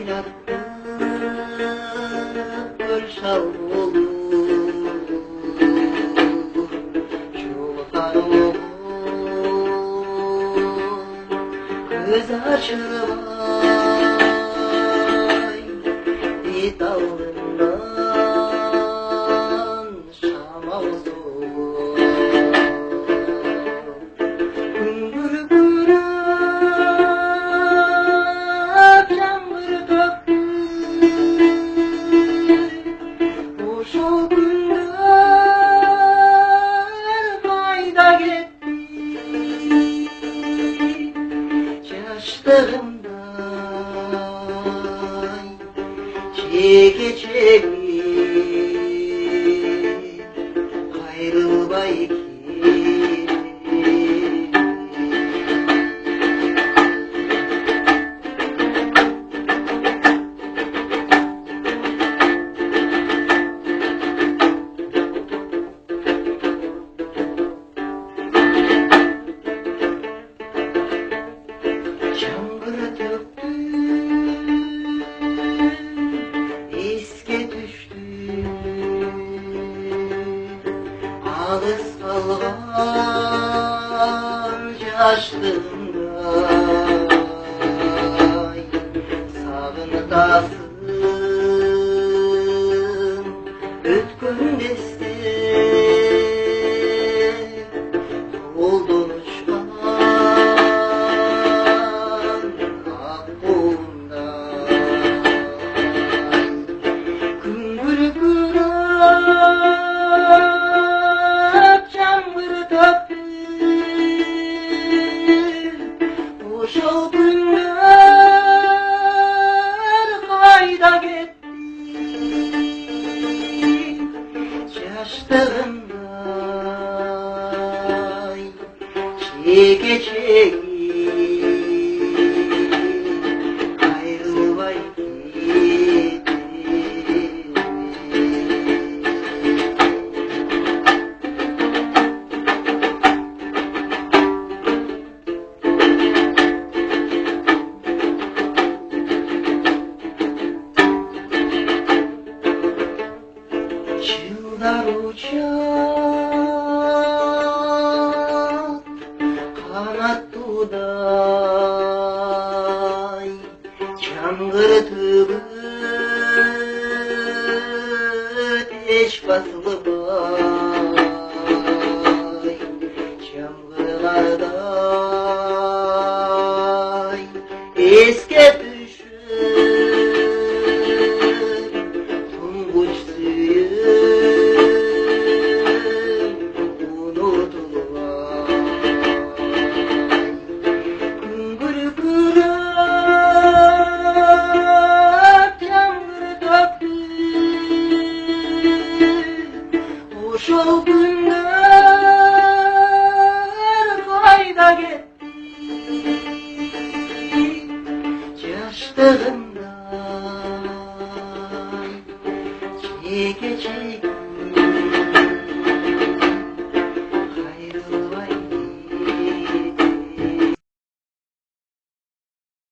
oynattı gül şal olur çolkan olur göz açılmay bir dalından şama olur gümbür kırıp yağmur döktü boş o günler kayda gitti yaşlarımdan çeke çeke ayrılmay ki çamur döktü eske düştü ağız kalgan yaşlığımdan sağındasın ötkün destek oldun uçkan gümbür kırıp yağmur döktü boş o günler kayda gitti yaşlarımdan çeke çeke ayrılmay gitti Çığlar uçar kanat duday çangırtıp eş basılı bay çamgırlarday eske düşür tunguç suyum unutulmay gümbür kırıp yağmur döktü boş o günler kayda gitti yaşlarımdan çeke çeke